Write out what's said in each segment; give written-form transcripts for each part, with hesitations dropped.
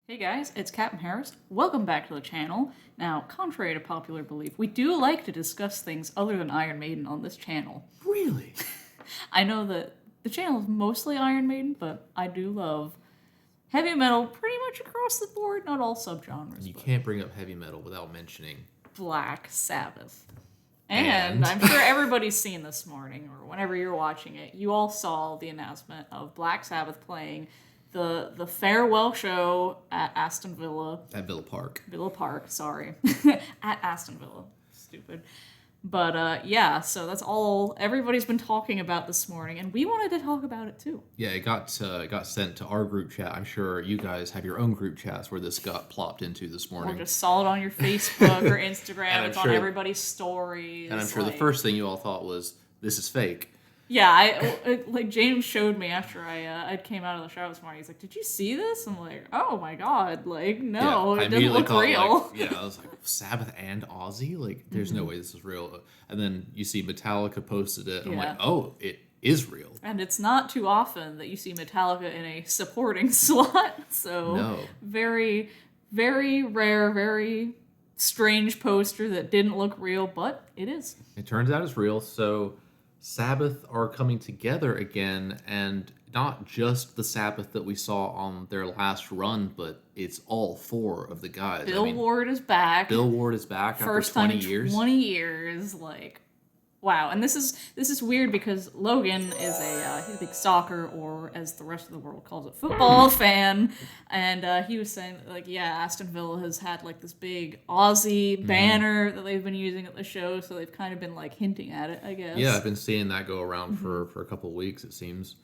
Hey guys, it's Captain Harris. Welcome back to the channel. Now, contrary to popular belief, we do like to discuss things other than Iron Maiden on this channel. Really? I know that the channel is mostly Iron Maiden, but I do love heavy metal pretty much across the board, not all subgenres. You can't bring up heavy metal without mentioning Black Sabbath. And I'm sure everybody's seen this morning, or whenever you're watching it, you all saw the announcement of Black Sabbath playing the farewell show at Aston Villa. at Villa Park. Villa Park, sorry. At Aston Villa. Stupid. But yeah, so that's all everybody's been talking about this morning, and we wanted to talk about it too. Yeah, it got sent to our group chat. I'm sure you guys have your own group chats where this got plopped into this morning. Or just saw it on your Facebook or Instagram. It's sure, on everybody's stories. And I'm sure the first thing you all thought was, this is fake. Yeah, like James showed me after I came out of the shower this morning. He's like, "Did you see this?" I'm like, "Oh my god!" Like, no, yeah, it doesn't look real. I was like, Sabbath and Ozzy? Like, there's no way this is real. And then you see Metallica posted it. And I'm like, oh, it is real. And it's not too often that you see Metallica in a supporting slot. So No. very, very rare, very strange poster that didn't look real, but it is. It turns out it's real. So Sabbath are coming together again, and not just the Sabbath that we saw on their last run, but it's all four of the guys. Bill Ward is back. Bill Ward is back First after 20 time in years. 20 years, like, wow. And this is weird because Logan is he's a big soccer, or as the rest of the world calls it, football fan. And he was saying, like, yeah, Aston Villa has had, like, this big Ozzy banner that they've been using at the show, so they've kind of been, like, hinting at it, I guess. Yeah, I've been seeing that go around for a couple of weeks, it seems.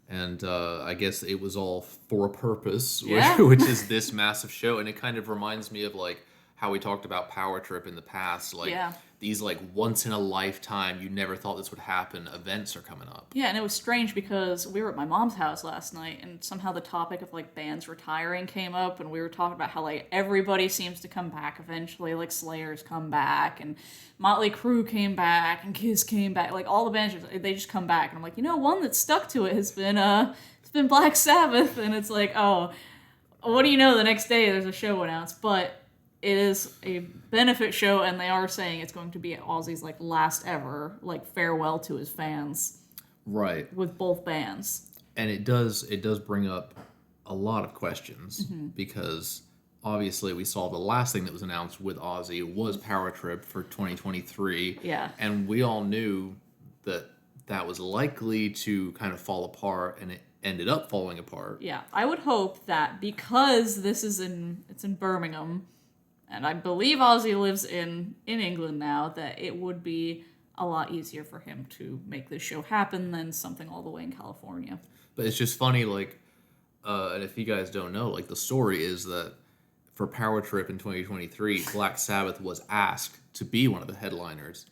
And I guess it was all for a purpose, which is this massive show. And it kind of reminds me of, like, how we talked about Power Trip in the past. Like, these, like, once-in-a-lifetime, you never thought this would happen, events are coming up. Yeah, and it was strange because we were at my mom's house last night, and somehow the topic of, like, bands retiring came up, and we were talking about how, like, everybody seems to come back eventually. Like, Slayer's come back, and Motley Crue came back, and Kiss came back. Like, all the bands, they just come back. And I'm like, one that stuck to it has been, it's been Black Sabbath, and it's like, oh, what do you know, the next day there's a show announced, but it is a benefit show, and they are saying it's going to be Ozzy's, like, last ever, like, farewell to his fans. Right. With both bands. And it does bring up a lot of questions, because obviously we saw the last thing that was announced with Ozzy was Power Trip for 2023. Yeah. And we all knew that was likely to kind of fall apart, and it ended up falling apart. Yeah. I would hope that because it's in Birmingham, and I believe Ozzy lives in England now, that it would be a lot easier for him to make this show happen than something all the way in California. But it's just funny, like, and if you guys don't know, like, the story is that for Power Trip in 2023, Black Sabbath was asked to be one of the headliners,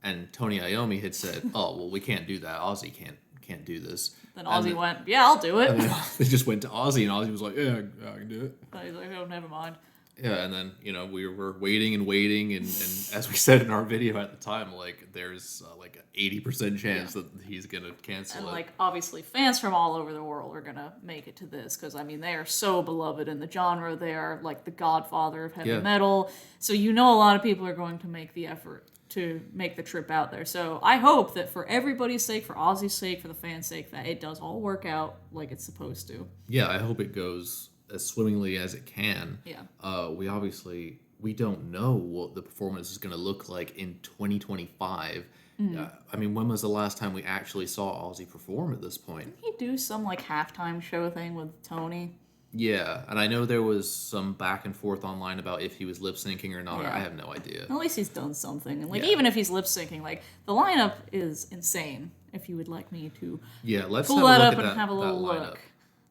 and Tony Iommi had said, "Oh, well, we can't do that. Ozzy can't do this." Then Ozzy went, "Yeah, I'll do it." And then they just went to Ozzy, and Ozzy was like, "Yeah, I can do it." And he's like, "Oh, never mind." Yeah, and then, we were waiting, and as we said in our video at the time, like, there's like an 80% chance that he's going to cancel and, it. like, obviously fans from all over the world are going to make it to this, because, I mean, they are so beloved in the genre. They are, like, the godfather of heavy metal. So a lot of people are going to make the effort to make the trip out there. So I hope that for everybody's sake, for Ozzy's sake, for the fans' sake, that it does all work out like it's supposed to. Yeah, I hope it goes as swimmingly as it can. Yeah. We don't know what the performance is going to look like in 2025. I mean, when was the last time we actually saw Ozzy perform at this point? Didn't he do some, like, halftime show thing with Tony? Yeah, and I know there was some back and forth online about if he was lip syncing or not. Yeah. I have no idea. At least he's done something. And, like, even if he's lip syncing, like, the lineup is insane. If you would like me to let's pull that up and have a little look.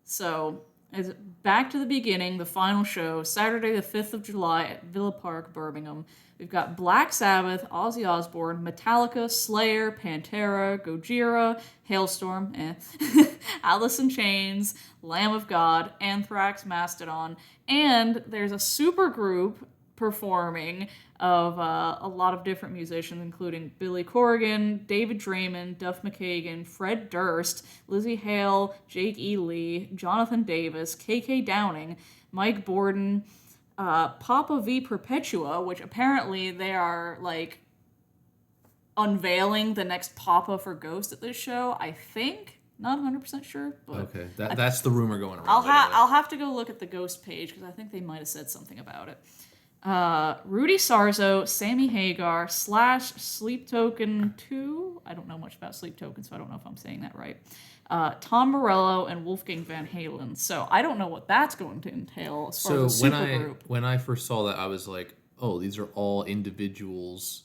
So, as back to the beginning, the final show, Saturday the 5th of July at Villa Park, Birmingham. We've got Black Sabbath, Ozzy Osbourne, Metallica, Slayer, Pantera, Gojira, Hailstorm, Alice in Chains, Lamb of God, Anthrax, Mastodon, and there's a supergroup performing of a lot of different musicians, including Billy Corrigan, David Draymond, Duff McKagan, Fred Durst, Lizzie Hale, Jake E. Lee, Jonathan Davis, KK Downing, Mike Borden, Papa V Perpetua, which apparently they are like unveiling the next Papa for Ghost at this show, I think. Not 100% sure, but Okay, that's the rumor going around. I'll have to go look at the Ghost page because I think they might have said something about it. Rudy Sarzo, Sammy Hagar, Slash, Sleep Token 2. I don't know much about Sleep Token, so I don't know if I'm saying that right. Tom Morello and Wolfgang Van Halen. So I don't know what that's going to entail as far as a supergroup. When I first saw that, I was like, oh, these are all individuals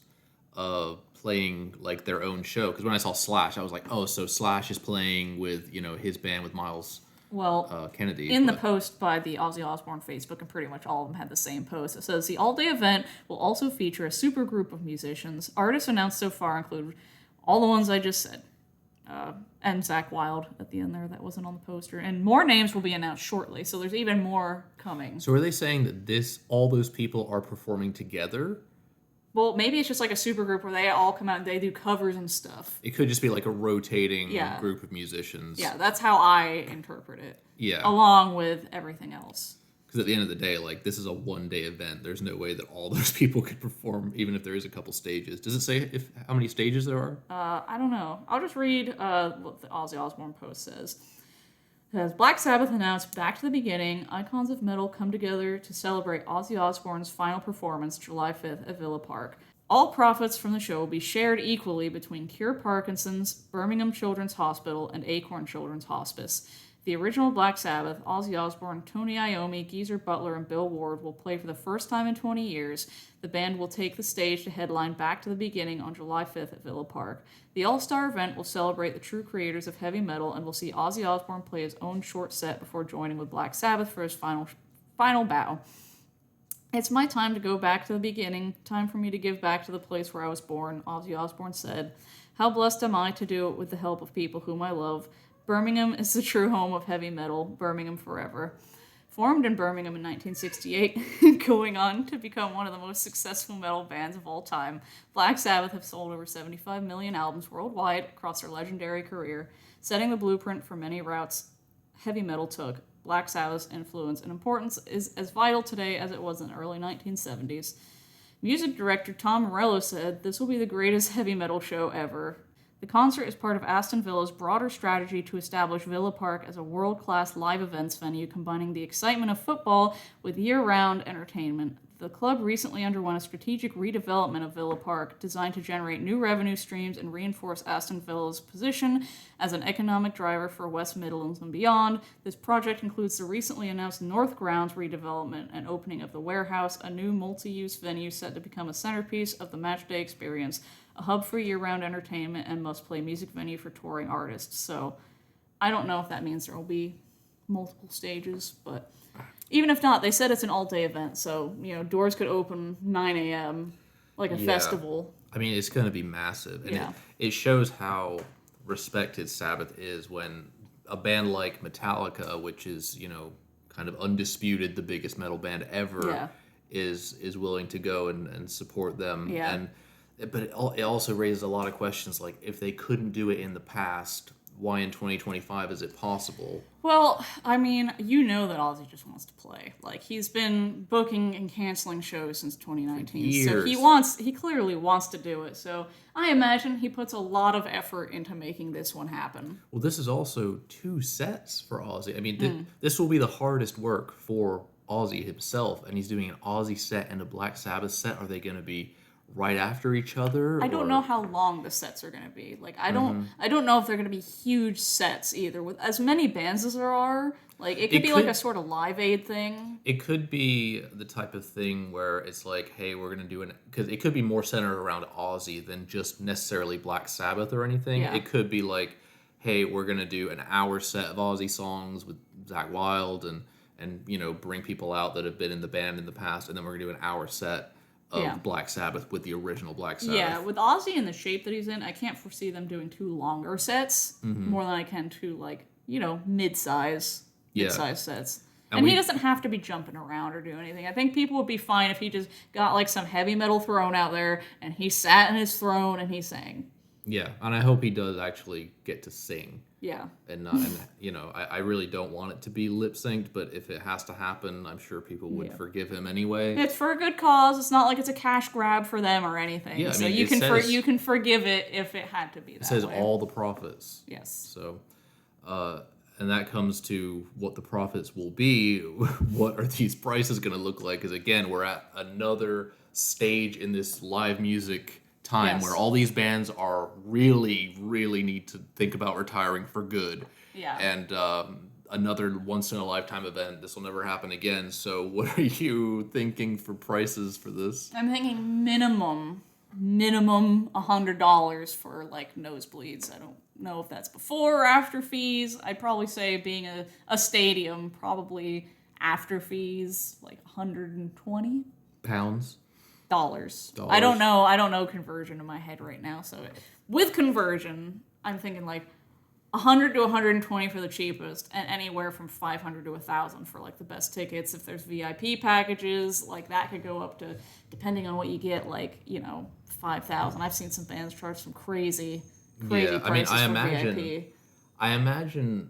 playing like their own show. Because when I saw Slash, I was like, oh, so Slash is playing with his band with Miles Kennedy. In the post by the Ozzy Osbourne Facebook, and pretty much all of them had the same post. It says, the all-day event will also feature a supergroup of musicians. Artists announced so far include all the ones I just said. And Zakk Wylde at the end there, that wasn't on the poster. And more names will be announced shortly, so there's even more coming. So are they saying that all those people are performing together? Well, maybe it's just like a supergroup where they all come out and they do covers and stuff. It could just be like a rotating group of musicians. Yeah, that's how I interpret it. Yeah. Along with everything else. Because at the end of the day, like, this is a one-day event. There's no way that all those people could perform, even if there is a couple stages. Does it say how many stages there are? I don't know. I'll just read what the Ozzy Osbourne post says. It says, Black Sabbath announced Back to the Beginning, icons of metal come together to celebrate Ozzy Osbourne's final performance July 5th at Villa Park. All profits from the show will be shared equally between Cure Parkinson's, Birmingham Children's Hospital, and Acorn Children's Hospice. The original Black Sabbath, Ozzy Osbourne, Tony Iommi, Geezer Butler, and Bill Ward will play for the first time in 20 years. The band will take the stage to headline Back to the Beginning on July 5th at Villa Park. The all-star event will celebrate the true creators of heavy metal and will see Ozzy Osbourne play his own short set before joining with Black Sabbath for his final bow. It's my time to go back to the beginning, time for me to give back to the place where I was born, Ozzy Osbourne said. How blessed am I to do it with the help of people whom I love. Birmingham is the true home of heavy metal, Birmingham forever. Formed in Birmingham in 1968, going on to become one of the most successful metal bands of all time, Black Sabbath have sold over 75 million albums worldwide across their legendary career, setting the blueprint for many routes heavy metal took. Black Sabbath's influence and importance is as vital today as it was in the early 1970s. Music director Tom Morello said, "This will be the greatest heavy metal show ever." The concert is part of Aston Villa's broader strategy to establish Villa Park as a world-class live events venue combining the excitement of football with year-round entertainment. The club recently underwent a strategic redevelopment of Villa Park designed to generate new revenue streams and reinforce Aston Villa's position as an economic driver for West Midlands and beyond. This project includes the recently announced North Grounds redevelopment and opening of the Warehouse, a new multi-use venue set to become a centerpiece of the matchday experience, a hub for year-round entertainment, and must-play music venue for touring artists. So I don't know if that means there will be multiple stages, but even if not, they said it's an all-day event, so, doors could open 9 a.m., like a festival. I mean, it's going to be massive. And it shows how respected Sabbath is when a band like Metallica, which is, kind of undisputed the biggest metal band ever, is willing to go and support them. Yeah. But it also raises a lot of questions, like, if they couldn't do it in the past, why in 2025 is it possible? Well, I mean, that Ozzy just wants to play. Like, he's been booking and canceling shows since 2019. Years. So he clearly wants to do it. So I imagine he puts a lot of effort into making this one happen. Well, this is also 2 sets for Ozzy. I mean, this will be the hardest work for Ozzy himself, and he's doing an Ozzy set and a Black Sabbath set. Are they going to be right after each other? I don't know how long the sets are going to be. Like, I don't know if they're going to be huge sets either. With as many bands as there are, like, it could be like a sort of Live Aid thing. It could be the type of thing where it's like, hey, we're going to do because it could be more centered around Ozzy than just necessarily Black Sabbath or anything. Yeah. It could be like, hey, we're going to do an hour set of Ozzy songs with Zakk Wylde and bring people out that have been in the band in the past, and then we're going to do an hour set of Black Sabbath with the original Black Sabbath. Yeah, with Ozzy in the shape that he's in, I can't foresee them doing 2 longer sets more than I can 2, like, mid-size sets. And he doesn't have to be jumping around or do anything. I think people would be fine if he just got like some heavy metal throne out there and he sat in his throne and he sang. Yeah, and I hope he does actually get to sing. Yeah. And I really don't want it to be lip synced, but if it has to happen, I'm sure people would forgive him anyway. It's for a good cause. It's not like it's a cash grab for them or anything. Yeah, so you can forgive it if it had to be that way. It says all the prophets. Yes. So, and that comes to what the profits will be. What are these prices going to look like? Because again, we're at another stage in this live music time where all these bands are really, really need to think about retiring for good. Yeah. And another once in a lifetime event. This will never happen again. So what are you thinking for prices for this? I'm thinking minimum $100 for like nosebleeds. I don't know if that's before or after fees. I'd probably say being a stadium, probably after fees, like 120 pounds. Dollars. I don't know conversion in my head right now. So with conversion, I'm thinking like 100 to 120 for the cheapest, and anywhere from 500 to 1,000 for like the best tickets. If there's VIP packages, like that could go up to, depending on what you get, like 5,000. I've seen some bands charge some crazy prices for VIP. I imagine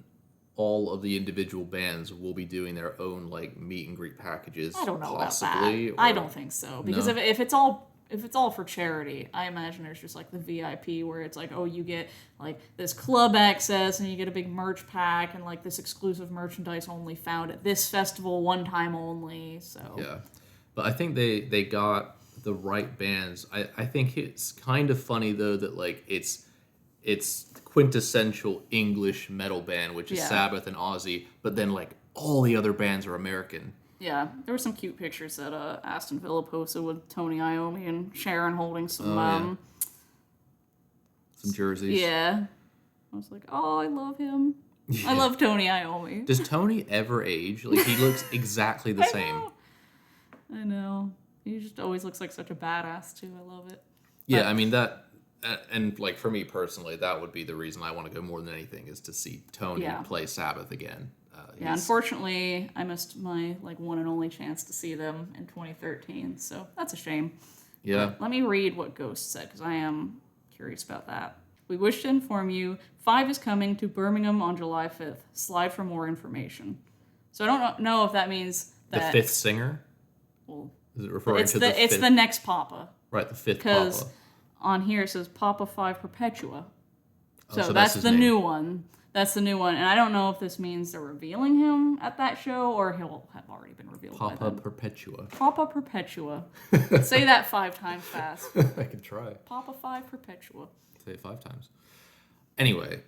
all of the individual bands will be doing their own like meet and greet packages. I don't know possibly, about that. I don't think so, because if it's all for charity, I imagine there's just like the VIP where it's like, oh, you get like this club access and you get a big merch pack and like this exclusive merchandise only found at this festival one time only. So yeah, but I think they got the right bands. I think it's kind of funny though that like it's quintessential English metal band, which is Sabbath and Ozzy, but then like all the other bands are American. Yeah, there were some cute pictures that Aston Villa posted with Tony Iommi and Sharon holding some jerseys. Yeah, I was like, oh, I love him. Yeah. I love Tony Iommi. Does Tony ever age? Like he looks exactly the same. I know. He just always looks like such a badass too. I love it. Yeah, I mean that. And like for me personally, that would be the reason I want to go more than anything is to see Tony play Sabbath again. Unfortunately, I missed my like one and only chance to see them in 2013, so that's a shame. Yeah. But let me read what Ghost said because I am curious about that. We wish to inform you, 5 is coming to Birmingham on July 5th. Slide for more information. So I don't know if that means that the 5th singer. Well, is it referring to the 5th? It's the next Papa. Right, the 5th Papa. On here it says Papa 5 Perpetua. So that's the new one. That's the new one. And I don't know if this means they're revealing him at that show or he'll have already been revealed by then. Papa Perpetua. Papa Perpetua. Say that 5 times fast. I can try. Papa 5 Perpetua. Say it 5 times. Anyway,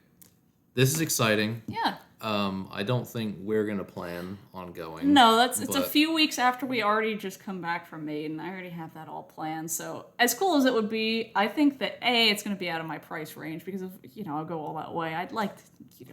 this is exciting. Yeah. I don't think we're going to plan on going. No, it's a few weeks after we already just come back from Maiden. I already have that all planned. So as cool as it would be, I think that it's going to be out of my price range because of, I'll go all that way. I'd like to,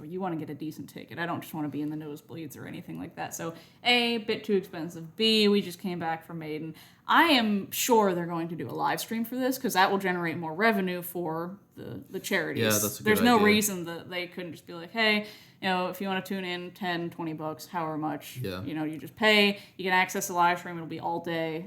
you want to get a decent ticket. I don't just want to be in the nosebleeds or anything like that. So A, bit too expensive. B, we just came back from Maiden. I am sure they're going to do a live stream for this because that will generate more revenue for the charities. Yeah, that's a good There's no idea. reason that they couldn't just be like, hey, if you want to tune in $10, $20, however much, you just pay, you can access the live stream, it'll be all day,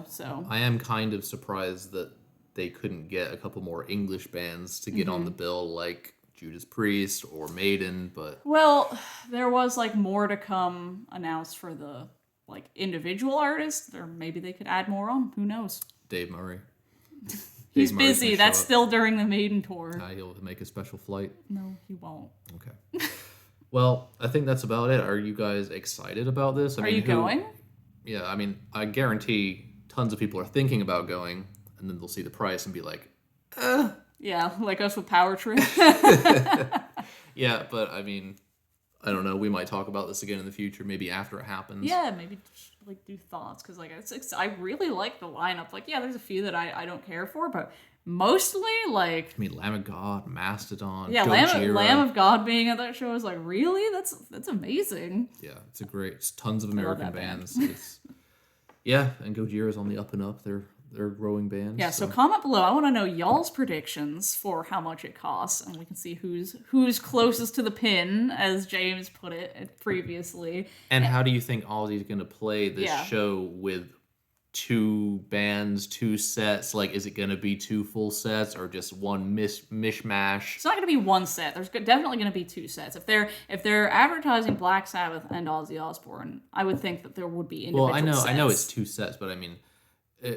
so. I am kind of surprised that they couldn't get a couple more English bands to get on the bill, like Judas Priest or Maiden, but... Well, there was, more to come announced for the, individual artists, or maybe they could add more on, who knows? Dave Murray. He's busy. That's still during the Maiden tour. He'll make a special flight. No, he won't. Okay. Well, I think that's about it. Are you guys excited about this? Are you going? Yeah, I mean, I guarantee tons of people are thinking about going, and then they'll see the price and be like, Yeah, like us with Power Trip. Yeah, but I mean, I don't know. We might talk about this again in the future, maybe after it happens. Yeah, maybe just, do thoughts, because I really like the lineup. There's a few that I don't care for, but mostly I mean, Lamb of God, Mastodon, yeah, Lamb of God being at that show is really that's amazing. Yeah, it's tons of American bands. Yeah, and Gojira's on the up and up. They're they're growing bands. Yeah, so comment below. I want to know y'all's predictions for how much it costs, and we can see who's closest to the pin, as James put it previously. And how do you think Ozzy's going to play this Yeah. show with 2 bands, 2 sets? Like, is it going to be 2 full sets or just one mishmash? It's not going to be one set. There's definitely going to be 2 sets. If they're advertising Black Sabbath and Ozzy Osbourne, I would think that there would be individual sets. I know it's 2 sets, but I mean,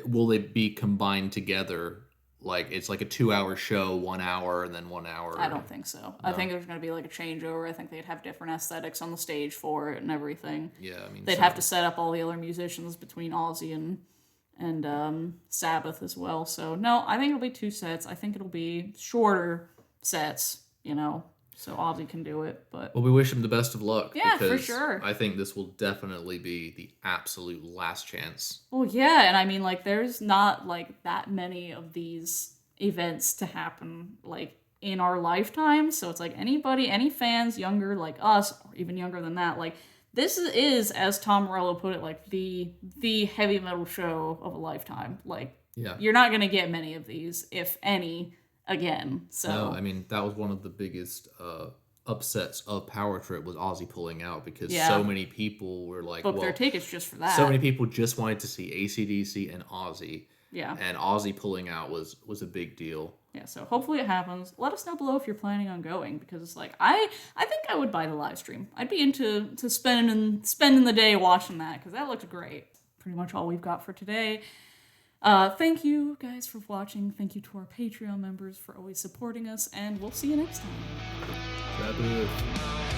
will they be combined together? Like, it's like a 2-hour show, 1 hour, and then 1 hour? I don't think so. No. I think there's going to be like a changeover. I think they'd have different aesthetics on the stage for it and everything. Yeah, I mean... They'd have to set up all the other musicians between Ozzy and Sabbath as well. So, no, I think it'll be 2 sets. I think it'll be shorter sets, so Ozzy can do it. But well, we wish him the best of luck. Yeah, because for sure. I think this will definitely be the absolute last chance. Well, yeah, and I mean, like, there's not, like, that many of these events to happen, like, in our lifetime. So it's like any fans younger like us, or even younger than that, like, this is, as Tom Morello put it, like, the heavy metal show of a lifetime. Like, yeah. You're not going to get many of these, if any, again. So no, I mean, that was one of the biggest upsets of Power Trip was Ozzy pulling out, because so many people were like, booked their tickets just for that. So many people just wanted to see AC/DC and Ozzy. Yeah. And Ozzy pulling out was a big deal. Yeah, so hopefully it happens. Let us know below if you're planning on going, because it's like, I think I would buy the live stream. I'd be into spending the day watching that, because that looked great. Pretty much all we've got for today. Thank you guys for watching. Thank you to our Patreon members for always supporting us, and we'll see you next time. Sabbath.